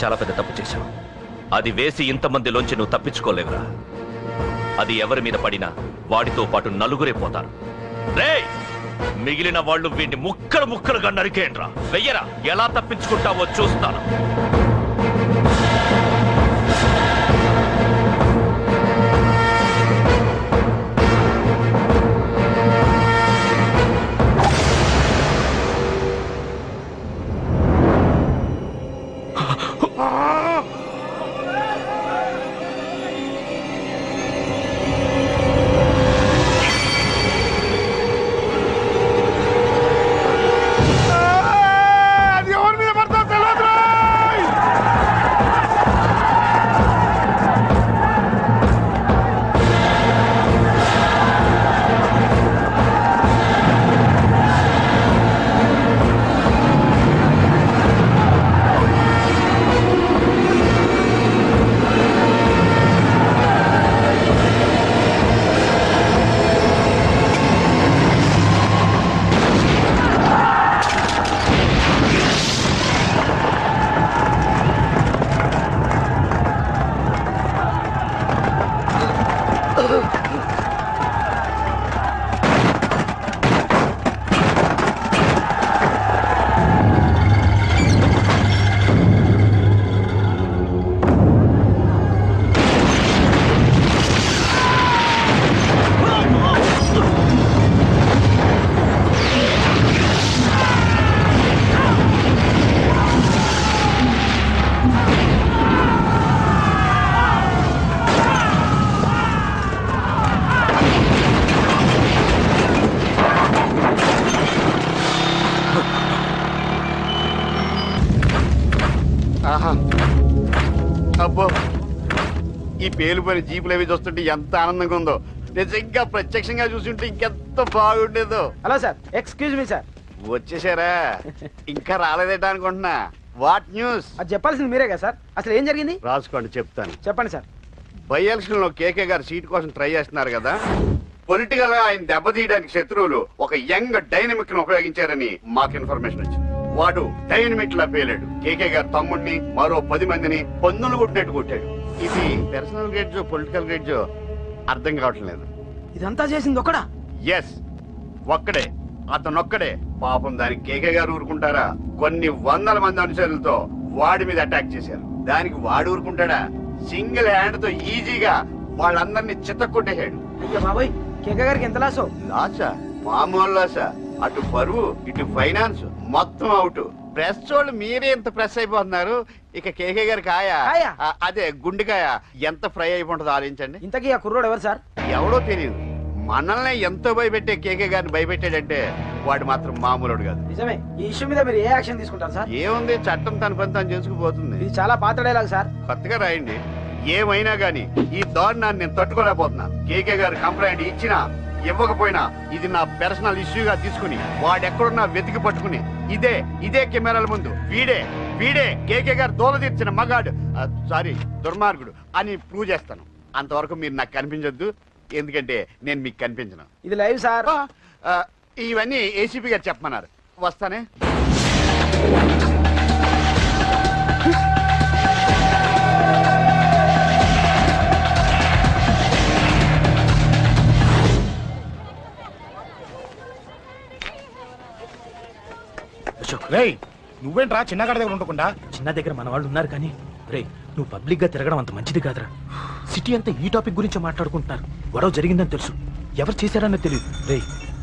చాలా పెద్ద తప్పు చేశావు. అది వేసి ఇంతమందిలోంచి నువ్వు తప్పించుకోలేవురా. అది ఎవరి మీద పడినా వాడితో పాటు నలుగురే పోతారు. రేయ్, మిగిలిన వాళ్ళు వీడిని ముక్కలు ముక్కలుగా నరికేయండ్రా. వెయ్యరా, ఎలా తప్పించుకుంటావో చూస్తాను. అబ్బో, ఈ పేలిపోయిన జీపులు అవి చూస్తుంటే ఎంత ఆనందంగా ఉందో. నిజంగా ప్రత్యక్షంగా చూస్తుంటే ఇంకెంత బాగుండేదో. Hello sir, excuse me sir. వచ్చేసారా? ఇంకా రాలేదేట అనుకుంటున్నా. What news? అది చెప్పాల్సింది మీరే కదా సార్. అసలు ఏం జరిగింది? రాసుకోండి, చెప్తాను. చెప్పండి సార్. బై ఎలక్షన్ లో కేకే గారు సీట్ కోసం ట్రై చేస్తున్నారు కదా. పొలిటికల్ గా ఆయన దెబ్బతీయడానికి శత్రువులు ఒక యంగ్ డైనమిక్ ను ఉపయోగించారని మాకు ఇన్ఫర్మేషన్ వచ్చింది. వాడు డైనమిక్ లా పేలాడు. కేకే గారు తమ్ముడిని, మరో 10 మందిని పొందులు కొట్టినట్టు కొట్టాడు. ఇది పర్సనల్ గ్రేడ్జో పొలిటికల్ గ్రేడ్జో అర్థం కావట్లేదు. ఇదంతా చేసింది ఒకడా? ఎస్, ఒక్కడే, అతనొక్కడే. పాపం దానికి కేకే గారు ఊరుకుంటారా? కొన్ని వందల మంది అనుచరులతో వాడి మీద అటాక్ చేశారు. దానికి వాడు ఊరుకుంటాడా? సింగిల్ హ్యాండ్ తో ఈజీగా వాళ్ళందరినీ చిత్తకొట్టేశాడు. అయ్యో బాబోయ్, కేకే గారికి ఎంత లాసో? లాసా? మామూలు లాసా? అటు పరువు, ఇటు ఫైనాన్స్, మొత్తం అవుట్. ప్రెస్ వాళ్ళు మీరే ఎంత ప్రెస్ అయిపోతున్నారు. ఇక కేకే గారి కాయ, అదే గుండెకాయ ఎంత ఫ్రై అయిపోతుందో ఆలోచించండి. ఇంతకీ ఆ కుర్రోడు ఎవరు సార్? ఎవడో తెలియదు. మనల్ని ఎంతో భయపెట్టే కేకే గారిని భయపెట్టాడంటే వాడు మాత్రం మామూలుడు కాదు. నిజమే. ఈ ఇష్యూ మీద మీరు ఏ యాక్షన్ తీసుకుంటారు సార్? ఏముంది, చట్టం తన పని తను చేసుకుపోతుంది. ఇది చాలా పాత డైలాగ్ సార్. కొత్తగా రాయండి. ఏమైనా గానీ ఈ దారుణాన్ని నేను తట్టుకోలేకపోతున్నా. కేకే గారు కంప్లైంట్ ఇచ్చినా ఇవ్వకపోయినా ఇది నా పర్సనల్ ఇష్యూగా తీసుకుని వాడెక్కడున్నా వెతికి పట్టుకుని ఇదే కెమెరాల ముందు వీడే కేకే గారు దూల తీర్చిన మగాడు, సారీ దుర్మార్గుడు అని ప్రూవ్ చేస్తాను. అంతవరకు మీరు నాకు కనిపించొద్దు, ఎందుకంటే నేను మీకు కనిపించను. ఇది లైవ్ సార్. ఇవన్నీ ఏసీపీ గారు చెప్పమన్నారు. వస్తానే. రేయ్, నువ్వేంట్రా చిన్నగాడి దగ్గర ఉండకుండా? చిన్న దగ్గర మన వాళ్ళు ఉన్నారు కానీ రే, నువ్వు పబ్లిక్ గా తిరగడం అంత మంచిది కాదురా. సిటీ అంతా ఈ టాపిక్ గురించి మాట్లాడుకుంటున్నారు. గొడవ జరిగిందని తెలుసు, ఎవరు చేశారన్నది తెలియదు. రే,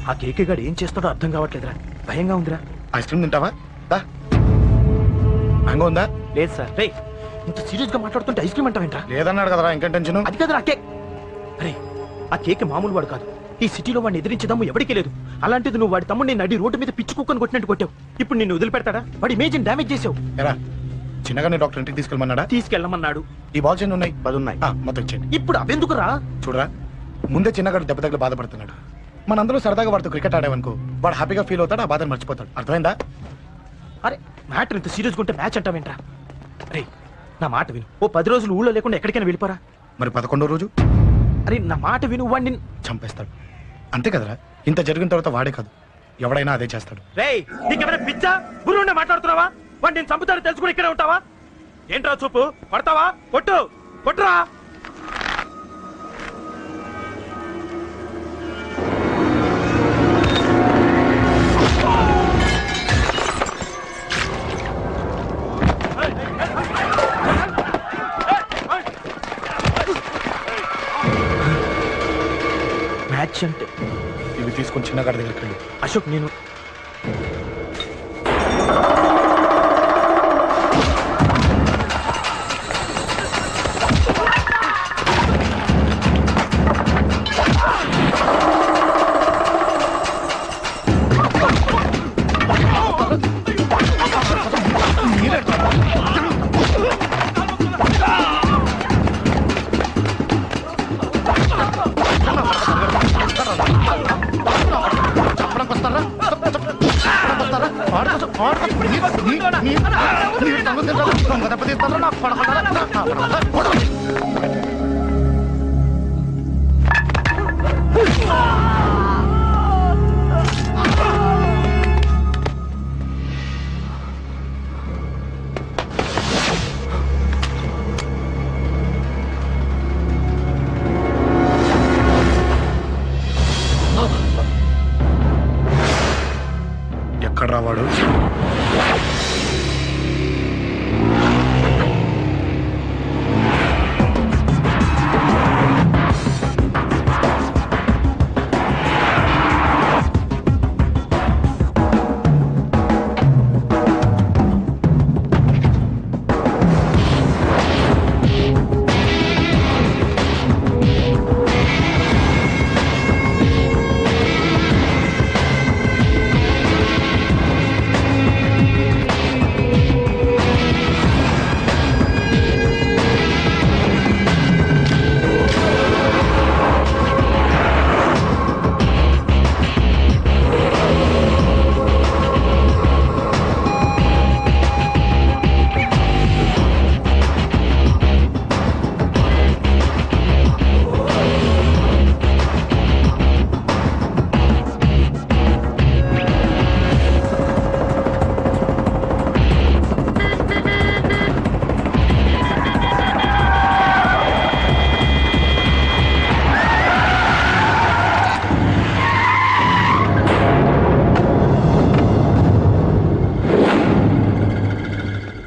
ఆ కేకే గాడు ఏం చేస్తాడో అర్థం కావట్లేదురా. భయంగా ఉందిరా. ఐస్ క్రీమ్ తింటావా? మ్యాంగో ఉందా? లేదు సార్. రే, ఇంత సీరియస్ గా మాట్లాడుతుంటే ఐస్ క్రీమ్ అంటావేంట్రా? లేదన్నాడు కదరా, ఇంకా టెన్షన్. అది కదరా కేక్. రే, ఆ కేక్ మామూలు వాడు కాదు. ఈ సిటీలో వాడిని ఎదిరించదమ్ము ఎవరికీ లేదు. అలాంటిది నువ్వు వాడి తమ్ముడిని నడి రోడ్డు మీద పిచ్చి కుక్కను కొట్టినట్టు కొట్టావు. ఇప్పుడు నిన్ను వదిలిపెడతాడా? వాడి ఇమేజ్ డ్యామేజ్ చేసావు. ఎరా, చిన్నగానే డాక్టర్ ఇంటికి తీసుకెళ్ళమన్నాడా? తీసుకెళ్ళమన్నాడు. ఈ బాల్స్ ఎన్ని ఉన్నాయి? 10 ఉన్నాయి. మొత్తం ఇచ్చేయండి. ఇప్పుడు అవెందుకురా? చూడరా, ముందే చిన్నగాడు దెబ్బ తగిలి బాధపడుతున్నాడు. మనందరూ సరదాగా వాడితో క్రికెట్ ఆడామనుకో, వాడు హ్యాపీగా ఫీల్ అవుతాడు, ఆ బాధను మర్చిపోతాడు. అర్థమైందా? అరే, మ్యాటర్ ఇంత సీరియస్గా ఉంటే మ్యాచ్ అంటావేంట్రా? రే, నా మాట విను. ఓ 10 రోజులు ఊళ్ళో లేకుండా ఎక్కడికైనా వెళ్ళిపోరా. మరి 11వ రోజు? అరే, నా మాట విను. వాడిని చంపేస్తాడు. అంతే కదరా? ఇంత జరిగిన తర్వాత వాడే కాదు, ఎవడైనా అదే చేస్తాడు. రే, నీకేమైనా పిచ్చా? గురువునే మాట్లాడుతున్నావా? వాడిని నేను చంపుతాడు తెలుసుకుని ఇక్కడే ఉంటావా? ఏంట్రా చూపు పడతావా కొట్టు కొట్టురా మ్యాచ్ అంటే ఇవి తీసుకొని చిన్నగాడి దగ్గరికి వెళ్ళు. అశోక్ నేను చెప్పడానికి వస్తారా? వస్తారా? ఆడుకో, ఆడుకో. నీ సంగతి ఏంటో దొంగ దెబ్బ తీస్తారా? నాకు పడకుండా ఎక్కడ రావాడు?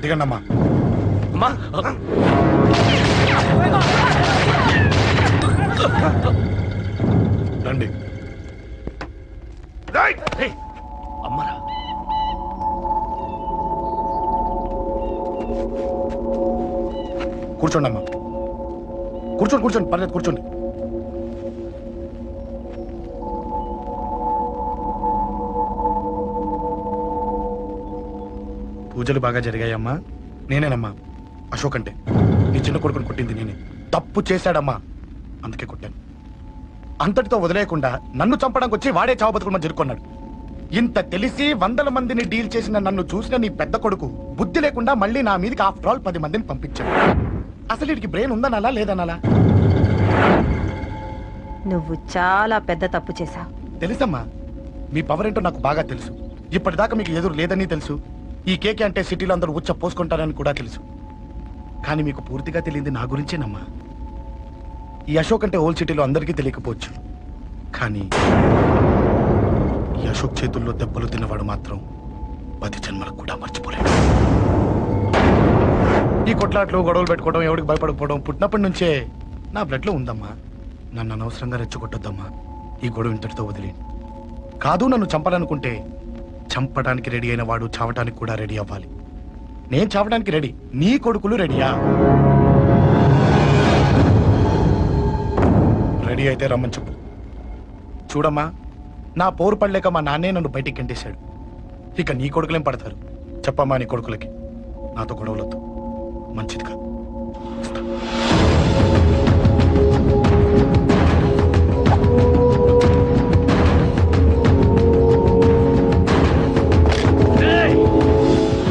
దిగండమ్మా. అమ్మా రండి. రేయ్, అమ్మరా కూర్చోండి అమ్మా. కూర్చోండి కూర్చోండి, పర్లేదు కూర్చోండి. పూజలు బాగా జరిగాయమ్మా? నేనేనమ్మా అశోక్ అంటే. నీ చిన్న కొడుకుని కొట్టింది నేనే. తప్పు చేశాడమ్మా, అందుకే కొట్టాను. అంతటితో వదిలేయకుండా నన్ను చంపడానికి వచ్చి వాడే చావు బతుకుని జరుపుకున్నాడు. ఇంత తెలిసి 100 మందిని డీల్ చేసిన నన్ను చూసిన నీ పెద్ద కొడుకు బుద్ధి లేకుండా మళ్ళీ నా మీదకి ఆఫ్టర్ ఆల్ 10 మందిని పంపించాడు. అసలు వీడికి బ్రెయిన్ ఉందనాలా లేదనాలా? నువ్వు చాలా పెద్ద తప్పు చేశావు. తెలుసమ్మా, మీ పవర్ ఏంటో నాకు బాగా తెలుసు. ఇప్పటిదాకా మీకు ఎదురు లేదని తెలుసు. ఈ కేకే అంటే సిటీలో అందరూ ఉచ్చ పోసుకుంటారని కూడా తెలుసు. కానీ మీకు పూర్తిగా తెలియంది నా గురించేనమ్మా. ఈ అశోక్ అంటే ఓల్డ్ సిటీలో అందరికీ తెలియకపోవచ్చు, కానీ ఈ అశోక్ చేతుల్లో దెబ్బలు తిన్నవాడు మాత్రం 10 జన్మలకు కూడా మర్చిపోలేడు. ఈ కొట్లాట్లు గొడవలు పెట్టుకోవడం, ఎవరికి భయపడకపోవడం పుట్టినప్పటి నుంచే నా బ్లడ్లో ఉందమ్మా. నన్ను అనవసరంగా రెచ్చగొట్టొద్దమ్మా. ఈ గొడవ ఇంతటితో వదిలి. కాదు, నన్ను చంపాలనుకుంటే చంపడానికి రెడీ అయిన వాడు చావటానికి కూడా రెడీ అవ్వాలి. నేను చావడానికి రెడీ, నీ కొడుకులు రెడీయా? రెడీ అయితే రమ్మని చెప్పు. చూడమ్మా, నా పోరు పడలేక మా నాన్నే నన్ను బయటికి గంటేశాడు. ఇక నీ కొడుకులేం పడతారు? చెప్పమ్మా నీ కొడుకులకి నాతో గొడవలొద్దు, మంచిది కాదు.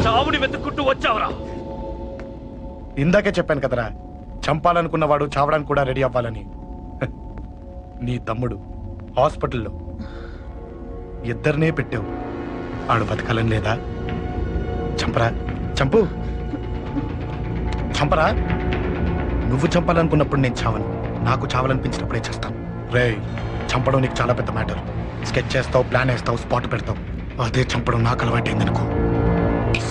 చావుని వెతుక్కుంటూ వచ్చావరా? ఇందాకే చెప్పాను కదరా, చంపాలనుకున్నవాడు చావడానికి కూడా రెడీ అవ్వాలని. నీ తమ్ముడు హాస్పిటల్లో ఇద్దరినే పెట్టావు. ఆడు బతకాలని లేదా? చంపరా, చంపు. చంపరా? నువ్వు చంపాలనుకున్నప్పుడు నేను చావను, నాకు చావాలనిపించినప్పుడే చేస్తాను. రేయ్, చంపడం నీకు చాలా పెద్ద మ్యాటర్. స్కెచ్ చేస్తావు, ప్లాన్ వేస్తావు, స్పాట్ పెడతావు. అదే చంపడం నాకు అలవాటైందనుకో,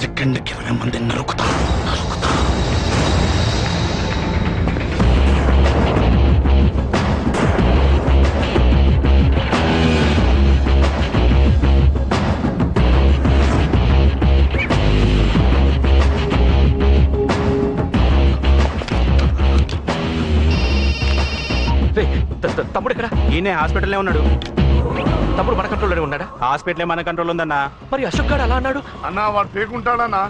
సెకండ్కి 20 మంది నరుకుతా. రేయ్, తమ్ముడు ఎక్కడ? ఈయనే హాస్పిటల్లో ఉన్నాడు. తమ్ముడు మన కంట్రోల్లోనే ఉన్నాడా? హాస్పిటలే మన కంట్రోల్ ఉందన్నా. మరి అశోక్ గాడు అలా అన్నాడు. అన్నా వాడు పేకుంటాడన్నా.